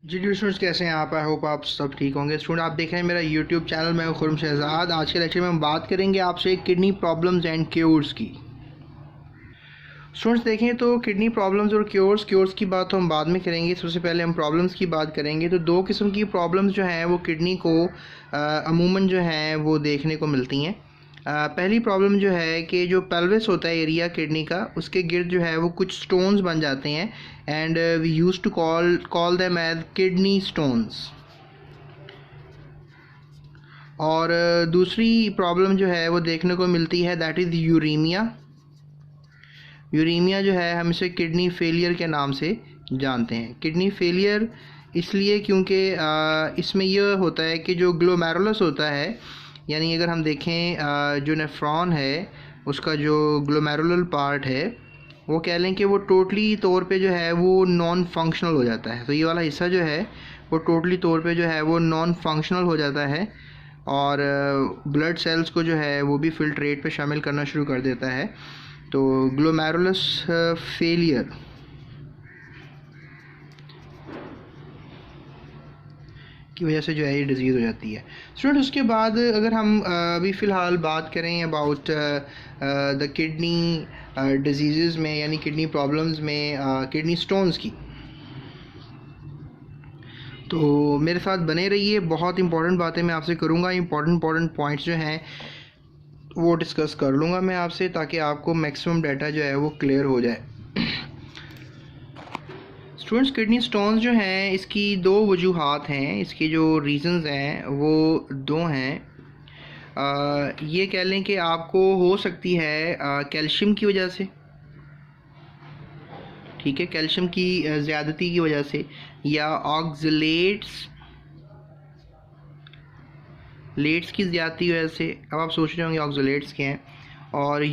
जी students, कैसे हैं आप? आई होप आप सब ठीक होंगे। स्टूडेंट, आप देख रहे हैं मेरा यूट्यूब चैनल। मैं हूं खुर्रम शहजाद। आज के लेक्चर में हम बात करेंगे आपसे किडनी प्रॉब्लम्स एंड क्योर्स की। स्टूडेंट्स देखें तो किडनी प्रॉब्लम्स और क्योर्स की बात तो हम बाद में करेंगे। सबसे पहले हम प्रॉब्लम्स की बात करेंगे। तो दो किस्म की प्रॉब्लम्स जो हैं वो किडनी को अमूमन जो हैं वो देखने को मिलती हैं। पहली प्रॉब्लम जो है कि जो पेल्विस होता है एरिया किडनी का, उसके गिर्द जो है वो कुछ स्टोन्स बन जाते हैं and we use to call them as kidney stones. और दूसरी प्रॉब्लम जो है वो देखने को मिलती है, दैट इज़ यूरीमिया। यूरीमिया जो है हम इसे किडनी फेलियर के नाम से जानते हैं। किडनी फेलियर इसलिए क्योंकि इसमें यह होता है कि जो ग्लोमेरुलस होता है, यानी अगर हम देखें जो नेफ्रॉन है उसका जो ग्लोमेरुलर पार्ट है, वो कह लें कि वो टोटली तौर पे जो है वो नॉन फंक्शनल हो जाता है। तो ये वाला हिस्सा जो है वो टोटली तौर पे जो है वो नॉन फंक्शनल हो जाता है और ब्लड सेल्स को जो है वो भी फिल्ट्रेट पे शामिल करना शुरू कर देता है। तो ग्लोमेरुलस फेलियर की वजह से जो है ये डिज़ीज़ हो जाती है। स्टूडेंट, उसके बाद अगर हम अभी फ़िलहाल बात करें अबाउट द किडनी डिजीज़ में, यानी किडनी प्रॉब्लम्स में किडनी स्टोन्स की, तो मेरे साथ बने रहिए। बहुत इंपॉर्टेंट बातें मैं आपसे करूँगा। इंपॉर्टेंट पॉइंट्स जो हैं वो डिस्कस कर लूँगा मैं आपसे, ताकि आपको मैक्सिमम डाटा जो है वो क्लियर हो जाए। स्टूडेंट्स, किडनी स्टोन्स जो हैं इसकी दो वजूहात हैं। इसकी जो रीज़न्स हैं वो दो हैं। ये कह लें कि आपको हो सकती है कैल्शियम की वजह से, ठीक है, कैल्शियम की ज़्यादती की वजह से, या ऑक्सलेट्स की ज़्यादती की वजह से। अब आप सोच रहे होंगे ऑक्सलेट्स क्या हैं। और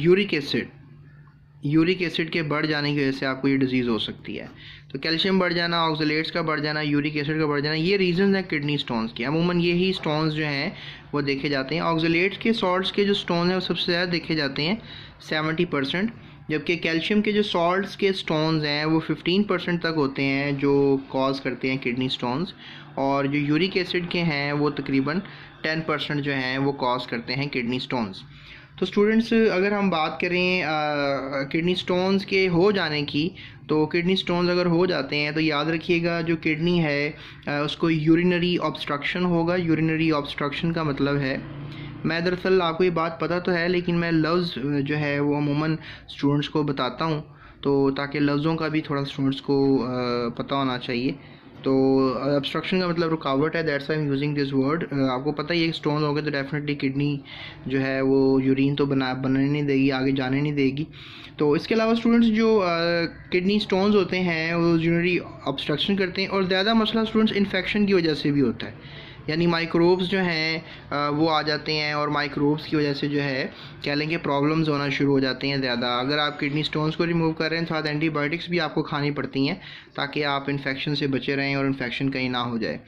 यूरिक एसिड के बढ़ जाने की वजह से आपको ये डिज़ीज़ हो सकती है। तो कैल्शियम बढ़ जाना, ऑक्सलेट्स का बढ़ जाना, यूरिक एसिड का बढ़ जाना, ये रीज़न है किडनी स्टोन्स के। अमूमन यही स्टोन्स जो हैं वो देखे जाते हैं। ऑक्सलेट्स के सॉल्ट्स के जो स्टोन हैं वो सबसे ज़्यादा देखे जाते हैं 70%, जबकि कैल्शियम के जो सॉल्ट्स के स्टोन्स हैं वो 15% तक होते हैं जो कॉज करते हैं किडनी स्टोन्स। और जो यूरिक एसिड के हैं वो तकरीबन 10% जो हैं वो कॉज करते हैं किडनी स्टोन्स। तो स्टूडेंट्स, अगर हम बात करें किडनी स्टोन्स के हो जाने की, तो किडनी स्टोन्स अगर हो जाते हैं तो याद रखिएगा जो किडनी है उसको यूरिनरी ऑब्स्ट्रक्शन होगा। यूरिनरी ऑब्स्ट्रक्शन का मतलब है, मैं दरअसल आपको ये बात पता तो है लेकिन मैं लफ्ज़ जो है वो अमूमन स्टूडेंट्स को बताता हूँ, तो ताकि लफ्ज़ों का भी थोड़ा स्टूडेंट्स को पता होना चाहिए। तो ऑब्स्ट्रक्शन का मतलब रुकावट है, that's I am using this word. आपको पता ही है स्टोन हो गए तो डेफिनेटली किडनी जो है वो यूरिन तो बनने नहीं देगी, आगे जाने नहीं देगी। तो इसके अलावा स्टूडेंट्स जो किडनी स्टोन्स होते हैं वो यूरिनरी ऑब्स्ट्रक्शन करते हैं। और ज़्यादा मसला स्टूडेंट्स इन्फेक्शन की वजह से भी होता है, यानी माइक्रोब्स जो हैं वो आ जाते हैं और माइक्रोब्स की वजह से जो है कह लेंगे प्रॉब्लम्स होना शुरू हो जाते हैं ज़्यादा। अगर आप किडनी स्टोन्स को रिमूव कर रहे हैं, साथ एंटीबायोटिक्स भी आपको खानी पड़ती हैं ताकि आप इन्फेक्शन से बचे रहें और इन्फेक्शन कहीं ना हो जाए।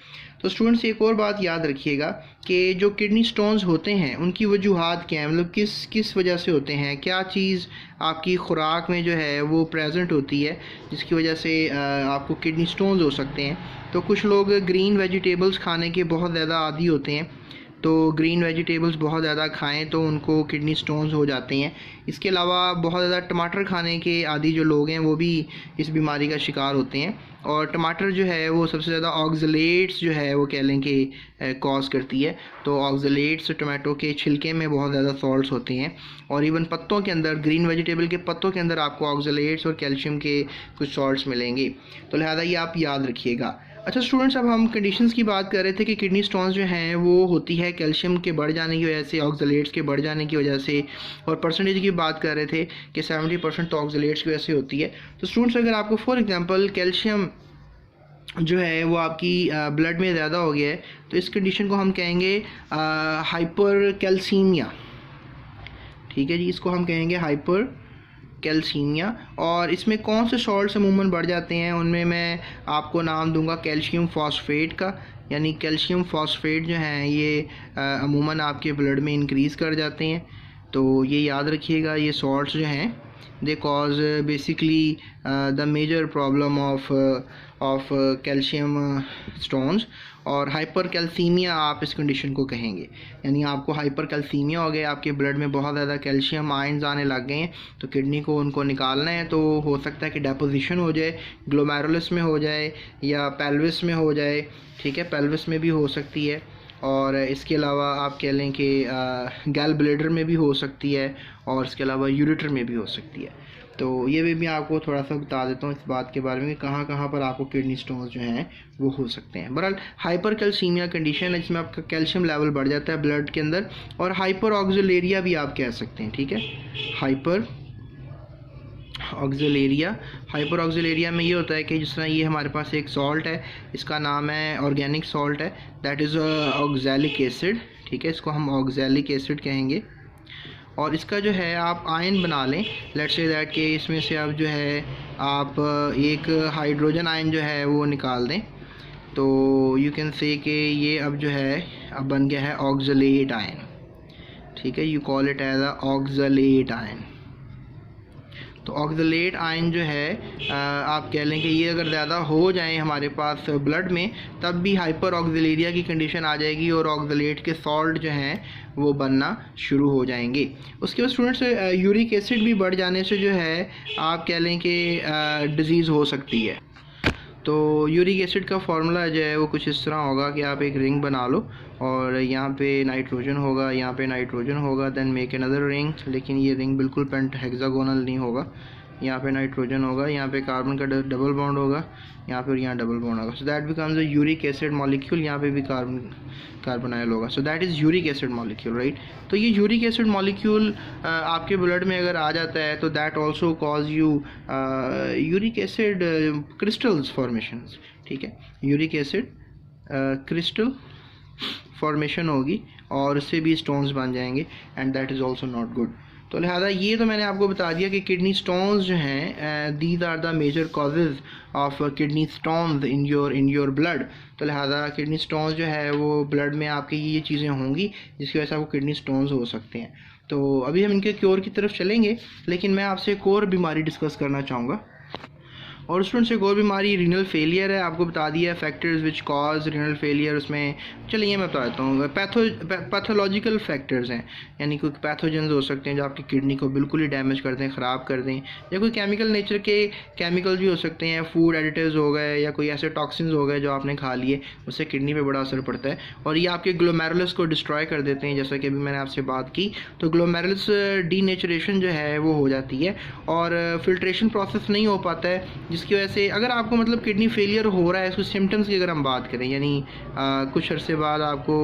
तो स्टूडेंट्स, एक और बात याद रखिएगा कि जो किडनी स्टोन्स होते हैं उनकी वजूहात क्या हैं, मतलब किस वजह से होते हैं, क्या चीज़ आपकी खुराक में जो है वो प्रेजेंट होती है जिसकी वजह से आपको किडनी स्टोन्स हो सकते हैं। तो कुछ लोग ग्रीन वेजिटेबल्स खाने के बहुत ज़्यादा आदी होते हैं, तो ग्रीन वेजिटेबल्स बहुत ज़्यादा खाएं तो उनको किडनी स्टोन्स हो जाते हैं। इसके अलावा बहुत ज़्यादा टमाटर खाने के आदी जो लोग हैं वो भी इस बीमारी का शिकार होते हैं। और टमाटर जो है वो सबसे ज़्यादा ऑक्सलेट्स जो है वो कह लें कि कॉज करती है। तो ऑक्सलेट्स टमाटो के छिलके में बहुत ज़्यादा सॉल्ट्स होते हैं, और इवन पत्तों के अंदर, ग्रीन वेजिटेबल के पत्तों के अंदर आपको ऑक्सलेट्स और कैल्शियम के कुछ सॉल्ट्स मिलेंगे। तो लिहाजा ये आप याद रखिएगा। अच्छा स्टूडेंट्स, अब हम कंडीशंस की बात कर रहे थे कि किडनी स्टोन्स जो हैं वो होती है कैल्शियम के बढ़ जाने की वजह से, ऑक्सलेट्स के बढ़ जाने की वजह से, और परसेंटेज की बात कर रहे थे कि 70% तो ऑक्सलेट्स की वजह से होती है। तो स्टूडेंट्स, अगर आपको फॉर एग्जांपल कैल्शियम जो है वो आपकी ब्लड में ज़्यादा हो गया है तो इस कंडीशन को हम कहेंगे हाइपर कैल्सीमिया। ठीक है जी, इसको हम कहेंगे हाइपर कैल्सीमिया। और इसमें कौन से सॉल्ट्स अमूमन बढ़ जाते हैं, उनमें मैं आपको नाम दूंगा कैल्शियम फॉस्फेट का। यानी कैल्शियम फॉस्फेट जो हैं ये अमूमन आपके ब्लड में इंक्रीज़ कर जाते हैं। तो ये याद रखिएगा, ये सॉल्ट्स जो हैं they cause basically the major problem of calcium stones. और हाइपर कैल्सीमिया आप इस कंडीशन को कहेंगे, यानी आपको हाइपर कैल्सीमिया हो गया, आपके ब्लड में बहुत ज़्यादा कैल्शियम आयंस आने लग गए हैं, तो किडनी को उनको निकालना है, तो हो सकता है कि डेपोजिशन हो जाए, ग्लोमेरुलस में हो जाए या पेल्विस में हो जाए, ठीक है, पेल्विस में भी हो सकती है। और इसके अलावा आप कह लें कि गैल ब्लैडर में भी हो सकती है, और इसके अलावा यूरेटर में भी हो सकती है। तो ये भी आपको थोड़ा सा बता देता हूँ इस बात के बारे में कि कहाँ कहाँ पर आपको किडनी स्टोन्स जो हैं वो हो सकते हैं। बहरहाल हाइपर कैल्सीमिया कंडीशन है जिसमें आपका कैल्शियम लेवल बढ़ जाता है ब्लड के अंदर, और हाइपर ऑक्सिलेरिया भी आप कह सकते हैं, ठीक है, हाइपर ऑक्सिलेरिया। हाइपर ऑक्सिलेरिया में ये होता है कि जिस तरह ये हमारे पास एक सॉल्ट है, इसका नाम है ऑर्गेनिक सॉल्ट है, दैट इज़ ऑक्सैलिक एसिड, ठीक है, इसको हम ऑक्सैलिक एसिड कहेंगे। और इसका जो है आप आयन बना लें, लेट्स से दैट कि इसमें से अब जो है आप एक हाइड्रोजन आयन जो है वो निकाल दें, तो यू कैन से कि ये अब जो है अब बन गया है ऑक्सलेट आयन, ठीक है, you call it as a oxalate ion. तो ऑक्सलेट आयन जो है आप कह लें कि ये अगर ज़्यादा हो जाए हमारे पास ब्लड में, तब भी हाइपर ऑक्सिलेरिया की कंडीशन आ जाएगी और ऑक्सलेट के सॉल्ट जो हैं वो बनना शुरू हो जाएंगे। उसके बाद स्टूडेंट्स यूरिक एसिड भी बढ़ जाने से जो है आप कह लें कि डिज़ीज़ हो सकती है। तो यूरिक एसिड का फार्मूला जो है वो कुछ इस तरह होगा कि आप एक रिंग बना लो और यहाँ पे नाइट्रोजन होगा, यहाँ पे नाइट्रोजन होगा, देन मेक अनदर रिंग, लेकिन ये रिंग बिल्कुल पेंट हेक्सागोनल नहीं होगा, यहाँ पे नाइट्रोजन होगा, यहाँ पे कार्बन का डबल बॉन्ड होगा, यहाँ पे और यहाँ डबल बॉन्ड होगा, so that becomes a uric acid molecule, यहाँ पे भी कार्बोनाइल होगा, so that is uric acid molecule, right. तो ये यूरिक एसिड मॉलिक्यूल आपके ब्लड में अगर आ जाता है तो that also cause you uric acid crystals formations, ठीक है, यूरिक एसिड क्रिस्टल फॉर्मेशन होगी और उससे भी स्टोन्स बन जाएंगे, and that is also not good. तो लिहाजा ये तो मैंने आपको बता दिया कि किडनी स्टोन्स जो हैं these are the major causes of kidney stones in your blood. तो लिहाजा किडनी स्टोन्स जो है वो ब्लड में आपके ये चीज़ें होंगी जिसकी वजह से आपको किडनी स्टोन्स हो सकते हैं। तो अभी हम इनके क्योर की तरफ चलेंगे, लेकिन मैं आपसे एक और बीमारी डिस्कस करना चाहूँगा, और स्टूडेंट्स एक और बीमारी रीनल फेलियर है। आपको बता दिया factors which cause renal failure, उसमें चलिए मैं बता देता हूँ। पैथोलॉजिकल फैक्टर्स हैं, यानी कोई पैथोजेंस हो सकते हैं जो आपकी किडनी को बिल्कुल ही डैमेज कर दें, ख़राब कर दें, या कोई केमिकल नेचर के केमिकल भी हो सकते हैं, फूड एडिटिव्स हो गए या कोई ऐसे टॉक्सिन्स हो गए जो आपने खा लिए, उससे किडनी पे बड़ा असर पड़ता है और ये आपके ग्लोमेरुलस को डिस्ट्रॉय कर देते हैं, जैसा कि अभी मैंने आपसे बात की। तो ग्लोमेरुलस डीनेचुरेशन जो है वो हो जाती है और फिल्ट्रेशन प्रोसेस नहीं हो पाता है, जिसकी वजह से अगर आपको मतलब किडनी फेलियर हो रहा है, इसको सिम्टम्स की अगर हम बात करें, यानी कुछ अरसे बाद आपको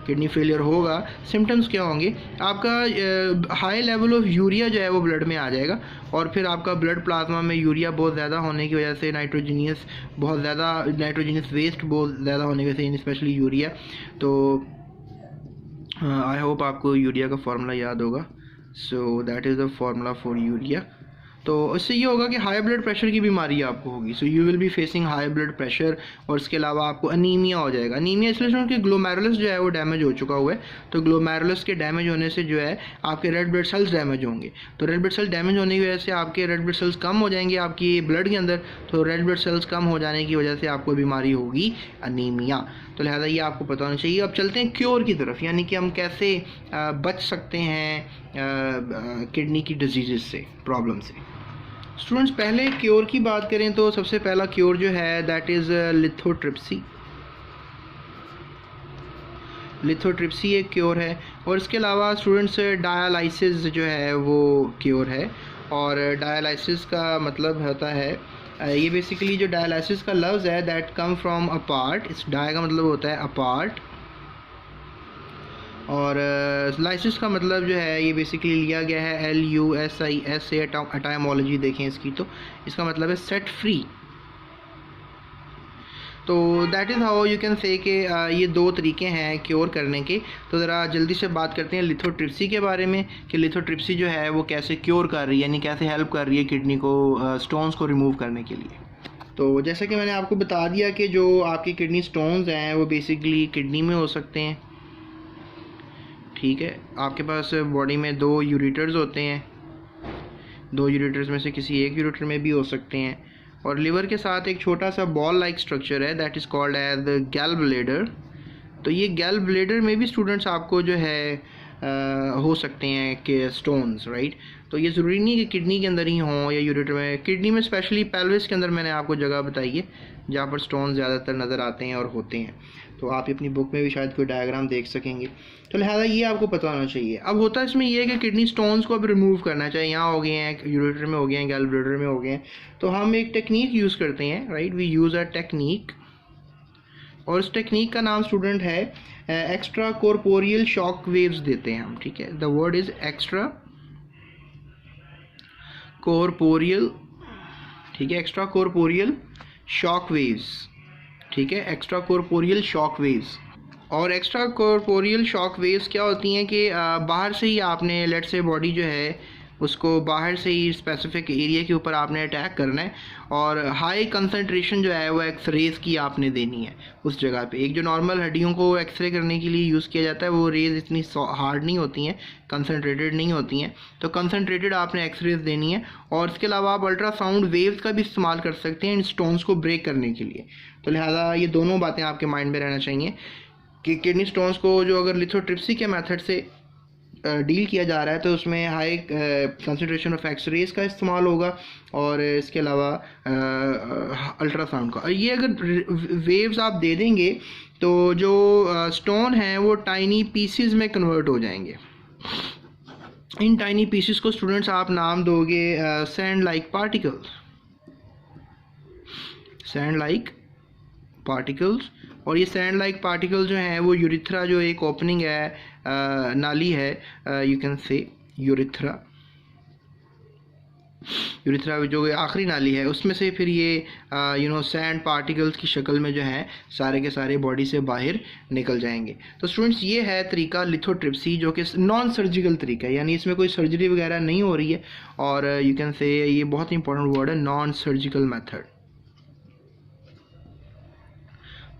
किडनी फेलियर होगा, सिम्टम्स क्या होंगे, आपका हाई लेवल ऑफ यूरिया जो है वो ब्लड में आ जाएगा और फिर आपका ब्लड प्लाज्मा में यूरिया बहुत ज़्यादा होने की वजह से नाइट्रोजीनियस वेस्ट बहुत ज़्यादा होने की वजह से, स्पेशली यूरिया। तो आई होप आपको यूरिया का फार्मूला याद होगा, so that is the formula for urea. तो इससे ये होगा कि हाई ब्लड प्रेशर की बीमारी आपको होगी, so you will be facing high blood pressure, और इसके अलावा आपको अनीमिया हो जाएगा। अनीमिया इसलिए कि ग्लोमेरुलस जो है वो डैमेज हो चुका हुआ है, तो ग्लोमेरुलस के डैमेज होने से जो है आपके रेड ब्लड सेल्स डैमेज होंगे, तो रेड ब्लड सेल्स डैमेज होने की वजह से आपके रेड ब्लड सेल्स कम हो जाएंगे आपकी ब्लड के अंदर, तो रेड ब्लड सेल्स कम हो जाने की वजह से आपको बीमारी होगी अनीमिया। तो लिहाजा ये आपको पता होना चाहिए। अब चलते हैं क्योर की तरफ, यानी कि हम कैसे बच सकते हैं किडनी की डिजीज़ से, प्रॉब्लम से। स्टूडेंट्स पहले क्योर की बात करें तो सबसे पहला क्योर जो है दैट इज़ लिथोट्रिप्सी। लिथोट्रिप्सी एक क्योर है, और इसके अलावा स्टूडेंट्स डायलिसिस जो है वो क्योर है। और डायलिसिस का मतलब होता है, ये बेसिकली जो डायलिसिस का लफ्ज़ है that come from a part, इस डाय का मतलब होता है अ पार्ट, और लाइसिस का मतलब जो है ये बेसिकली लिया गया है LUSIS से, एटाइमोलॉजी देखें इसकी तो इसका मतलब है सेट फ्री। तो that is how you can say कि ये दो तरीके हैं क्योर करने के। तो ज़रा जल्दी से बात करते हैं लिथोट्रिप्सी के बारे में कि लिथोट्रिप्सी जो है वो कैसे क्योर कर रही है, यानी कैसे हेल्प कर रही है किडनी को स्टोन्स को रिमूव करने के लिए। तो जैसा कि मैंने आपको बता दिया कि जो आपकी किडनी स्टोन्स हैं वो बेसिकली किडनी में हो सकते हैं, ठीक है। आपके पास बॉडी में दो यूरेटर्स होते हैं, 2 यूरेटर्स में से किसी एक यूरेटर में भी हो सकते हैं। और लिवर के साथ एक छोटा सा बॉल लाइक स्ट्रक्चर है, दैट इज़ कॉल्ड एज गैल ब्लेडर। तो ये गैल ब्लेडर में भी स्टूडेंट्स आपको जो है हो सकते हैं कि स्टोन्स, राइट। तो ये ज़रूरी नहीं कि किडनी के अंदर ही हों या यूरेटर में। किडनी में स्पेशली पेल्विस के अंदर मैंने आपको जगह बताई है जहाँ पर स्टोन ज़्यादातर नज़र आते हैं और होते हैं। तो आप अपनी बुक में भी शायद कोई डायग्राम देख सकेंगे। तो लिहाजा ये आपको पता होना चाहिए। अब होता है इसमें ये है कि किडनी स्टोन्स को अब रिमूव करना चाहिए, यहाँ हो गए हैं, यूरेटर में हो गए हैं, गैल ब्लेडर में हो गए हैं। तो हम एक टेक्निक यूज़ करते हैं, right, we use a technique, और इस टेक्निक का नाम स्टूडेंट है एक्स्ट्रा कॉर्पोरियल शॉक वेव्स देते हैं हम, ठीक है। The word is extra corporeal, ठीक है, एक्स्ट्रा कॉर्पोरियल शॉक वेव्स, ठीक है, एक्स्ट्रा कॉर्पोरियल शॉक वेव्स। और एक्स्ट्रा कॉर्पोरियल शॉक वेव्स क्या होती हैं कि बाहर से ही आपने लेट से बॉडी जो है उसको बाहर से ही स्पेसिफिक एरिया के ऊपर आपने अटैक करना है, और हाई कंसंट्रेशन जो है वो एक्सरेज की आपने देनी है उस जगह पे। एक जो नॉर्मल हड्डियों को एक्सरे करने के लिए यूज़ किया जाता है वो रेज इतनी हार्ड नहीं होती हैं, कंसंट्रेटेड नहीं होती हैं, तो कंसंट्रेटेड आपने एक्सरेज देनी है। और इसके अलावा आप अल्ट्रासाउंड वेव्स का भी इस्तेमाल कर सकते हैं इन स्टोन्स को ब्रेक करने के लिए। तो लिहाजा ये दोनों बातें आपके माइंड में रहना चाहिए कि किडनी स्टोन्स को जो अगर लिथोट्रिप्सी के मेथड से डील किया जा रहा है तो उसमें हाई कंसंट्रेशन ऑफ एक्सरेज का इस्तेमाल होगा, और इसके अलावा अल्ट्रासाउंड का। ये अगर वेव्स आप दे देंगे तो जो स्टोन हैं वो टाइनी पीसीज में कन्वर्ट हो जाएंगे। इन टाइनी पीसेस को स्टूडेंट्स आप नाम दोगे sand like particles, sand like particles. और ये सैंड लाइक पार्टिकल जो हैं वो यूरिथ्रा जो एक ओपनिंग है, नाली है, you can say urethra, urethra जो आखिरी नाली है उसमें से फिर ये सैंड पार्टिकल्स की शक्ल में जो है सारे के सारे बॉडी से बाहर निकल जाएंगे। तो स्टूडेंट्स ये है तरीका लिथोट्रिप्सी, जो कि नॉन सर्जिकल तरीका है, यानी इसमें कोई सर्जरी वगैरह नहीं हो रही है, और यू कैन से ये बहुत इंपॉर्टेंट वर्ड है, नॉन सर्जिकल मेथड।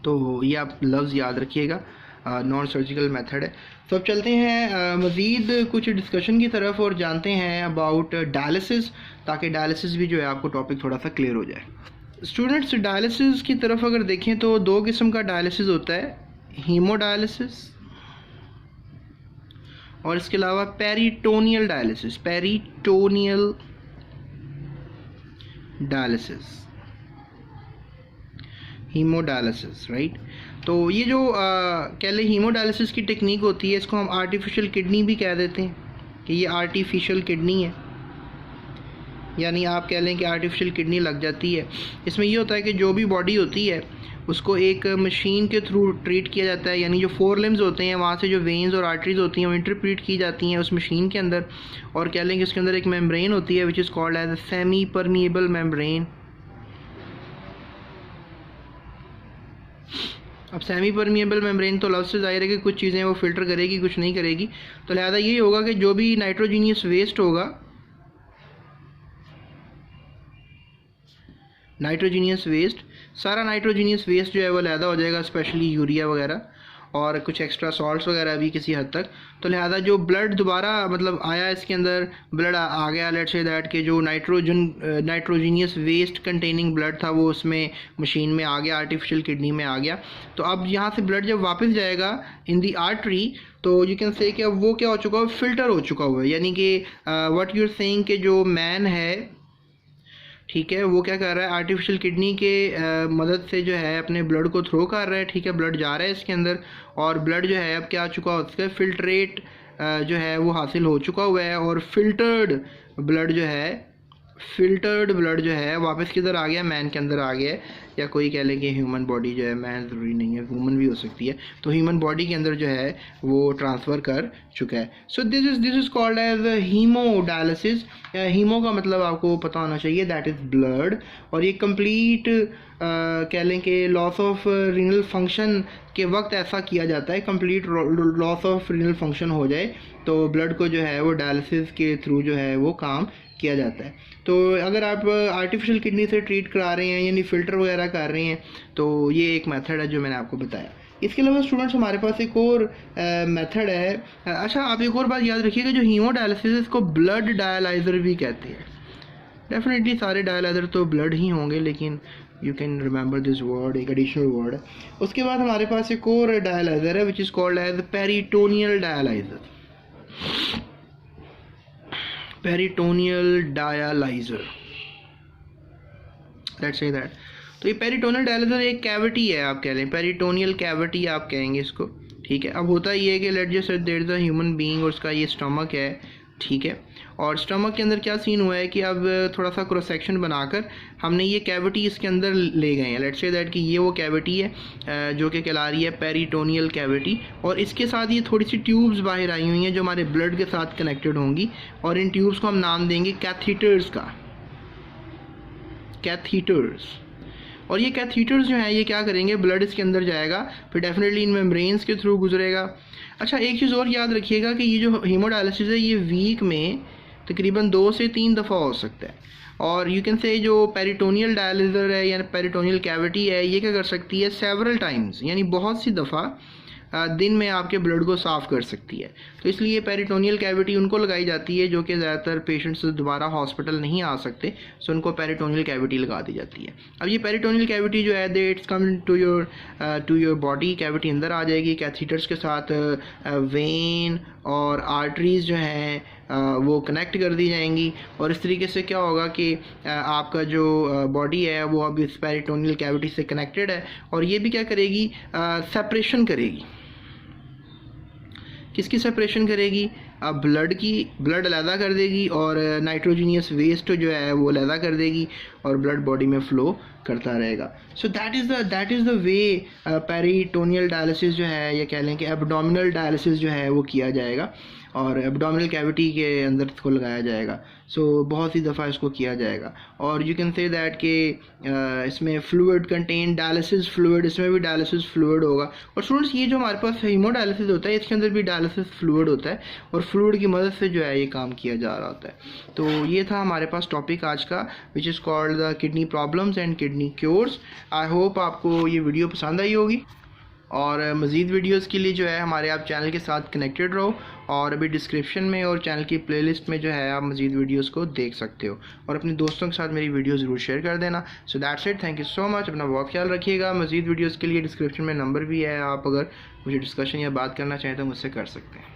तो ये आप लफ्ज़ याद रखिएगा, नॉन सर्जिकल मेथड है। तो अब चलते हैं मज़ीद कुछ डिस्कशन की तरफ और जानते हैं अबाउट डायलिसिस, ताकि डायलिसिस भी जो है आपको टॉपिक थोड़ा सा क्लियर हो जाए। स्टूडेंट्स डायलिसिस की तरफ अगर देखें तो 2 किस्म का डायलिसिस होता है, हीमोडायलिसिस और इसके अलावा peritoneal dialysis, peritoneal dialysis, haemodialysis, right. तो ये जो कह लें हीमोडायलिसिस की टेक्निक होती है, इसको हम आर्टिफिशियल किडनी भी कह देते हैं कि ये आर्टिफिशियल किडनी है, यानी आप कह लें कि आर्टिफिशियल किडनी लग जाती है। इसमें ये होता है कि जो भी बॉडी होती है उसको एक मशीन के थ्रू ट्रीट किया जाता है, यानी जो 4 लिम्स होते हैं वहाँ से जो वेन्स और आर्टरीज होती हैं वो इंटरप्रीट की जाती हैं उस मशीन के अंदर, और कह लें कि उसके अंदर एक मेम्ब्रेन होती है which is called as a semi permeable membrane. अब सेमी परमिएबल मेम्ब्रेन तो लफ्ज़ से ज़ाहिर है कि कुछ चीज़ें वो फ़िल्टर करेगी, कुछ नहीं करेगी। तो लिहाजा ये होगा कि जो भी नाइट्रोजीनियस वेस्ट होगा, नाइट्रोजीनियस वेस्ट, सारा नाइट्रोजीनियस वेस्ट जो है वो अलहदा हो जाएगा, स्पेशली यूरिया वगैरह और कुछ एक्स्ट्रा सॉल्ट्स वगैरह भी किसी हद तक। तो लिहाजा जो ब्लड दोबारा मतलब आया इसके अंदर, ब्लड आ गया, लेट्स से दैट के जो नाइट्रोजीनियस वेस्ट कंटेनिंग ब्लड था वो उसमें मशीन में आ गया, आर्टिफिशियल किडनी में आ गया। तो अब यहाँ से ब्लड जब वापस जाएगा इन दी आर्टरी, तो यू कैन से कि अब वो क्या हो चुका है, फिल्टर हो चुका हुआ है, यानी कि व्हाट यू आर सेइंग कि जो मैन है, ठीक है, वो क्या कर रहा है, आर्टिफिशियल किडनी के मदद से जो है अपने ब्लड को थ्रो कर रहा है, ठीक है, ब्लड जा रहा है इसके अंदर, और ब्लड जो है अब क्या चुका हो चुका है, फिल्ट्रेट जो है वो हासिल हो चुका हुआ है, और फिल्टर्ड ब्लड जो है वापस किधर आ गया, मैन के अंदर आ गया है। या कोई कह ले कि ह्यूमन बॉडी जो है, मैन ज़रूरी नहीं है, वुमन भी हो सकती है, तो ह्यूमन बॉडी के अंदर जो है वो ट्रांसफ़र कर चुका है। So this is called as haemodialysis. Haemo का मतलब आपको पता होना चाहिए, दैट इज़ ब्लड, और ये कंप्लीट कह लें कि लॉस ऑफ रीनल फंक्शन के वक्त ऐसा किया जाता है, complete loss of renal function हो जाए तो ब्लड को जो है वो डायलिसिस के थ्रू जो है वो काम किया जाता है। तो अगर आप आर्टिफिशियल किडनी से ट्रीट करा रहे हैं यानी फ़िल्टर वगैरह कर रहे हैं, तो ये एक मेथड है जो मैंने आपको बताया। इसके अलावा स्टूडेंट्स हमारे पास एक और मेथड है। अच्छा, आप एक और बात याद रखिएगा, जो हीमोडायलिसिस इसको ब्लड डायलाइज़र भी कहते हैं। डेफिनेटली सारे डायलाइजर तो ब्लड ही होंगे, लेकिन you can remember this word, एक एडिशनल वर्ड है। उसके बाद हमारे पास एक और डायलाइजर है which is called as peritoneal dialyser. Peritoneal dialyser, let's say that. तो ये पेरिटोनियल डायलाइजर एक कैविटी है, आप कह लें पेरिटोनियल कैविटी आप कहेंगे इसको, ठीक है। अब होता ये है कि let just say there is a human being और उसका ये स्टमक है, ठीक है। और स्टमक के अंदर क्या सीन हुआ है कि अब थोड़ा सा क्रॉस सेक्शन बनाकर हमने ये कैविटी इसके अंदर ले गए हैं। लेट्स से दैट कि ये वो कैविटी है जो कि कहला रही है पेरिटोनियल कैविटी, और इसके साथ ये थोड़ी सी ट्यूब्स बाहर आई हुई हैं जो हमारे ब्लड के साथ कनेक्टेड होंगी, और इन ट्यूब्स को हम नाम देंगे कैथीटर्स का, कैथीटर्स। और ये कैथीटर्स जो हैं ये क्या करेंगे, ब्लड इसके अंदर जाएगा, फिर डेफिनेटली इन मेम्ब्रेन्स के थ्रू गुजरेगा। अच्छा, एक चीज़ और याद रखिएगा कि ये जो हीमोडायलिसिस है ये वीक में तकरीबन 2 से 3 दफ़ा हो सकता है। और यू कैन से जो पेरिटोनियल डायलिसिस है या पेरिटोनियल कैविटी है ये क्या कर सकती है, सेवरल टाइम्स, यानी बहुत सी दफ़ा दिन में आपके ब्लड को साफ़ कर सकती है। तो इसलिए पेरिटोनियल कैविटी उनको लगाई जाती है जो कि ज़्यादातर पेशेंट्स दोबारा हॉस्पिटल नहीं आ सकते, सो उनको पेरिटोनियल कैविटी लगा दी जाती है। अब ये पेरिटोनियल कैविटी जो है they it's come to your body, cavity अंदर आ जाएगी कैथीटर्स के साथ, वेन और आर्टरीज़ जो हैं वो कनेक्ट कर दी जाएंगी, और इस तरीके से क्या होगा कि आपका जो बॉडी है वो अब इस पेरिटोनियल कैविटी से कनेक्टेड है, और ये भी क्या करेगी, सेपरेशन करेगी। किसकी सेपरेशन करेगी, अब ब्लड की, ब्लड अलहदा कर देगी और नाइट्रोजीनियस वेस्ट जो है वो अलहदा कर देगी और ब्लड बॉडी में फ़्लो करता रहेगा। So that is the way peritoneal dialysis जो है, ये कह लें कि एब्डोमिनल डायलिसिस जो है वो किया जाएगा और एब्डोमिनल कैविटी के अंदर इसको लगाया जाएगा। सो बहुत सी दफ़ा इसको किया जाएगा, और यू कैन से दैट कि इसमें फ्लूइड कंटेन डायलिसिस फ्लूइड, इसमें भी डायलिसिस फ्लूइड होगा। और स्टूडेंट्स ये जो हमारे पास हीमोडायलिसिस होता है इसके अंदर भी डायलिसिस फ्लूइड होता है, और फ्लूइड की मदद से जो है ये काम किया जा रहा होता है। तो ये था हमारे पास टॉपिक आज का, which is called the kidney problems and kidney cures. I hope आपको ये वीडियो पसंद आई होगी, और मज़ीद वीडियोस के लिए जो है हमारे आप चैनल के साथ कनेक्टेड रहो, और अभी डिस्क्रिप्शन में और चैनल की प्लेलिस्ट में जो है आप मज़ीद वीडियोस को देख सकते हो, और अपने दोस्तों के साथ मेरी वीडियो ज़रूर शेयर कर देना। So that's it, thank you so much, अपना बहुत ख्याल रखिएगा। मज़ीद वीडियोस के लिए डिस्क्रिप्शन में नंबर भी है, आप अगर मुझे डिस्कशन या बात करना चाहें तो मुझसे कर सकते हैं।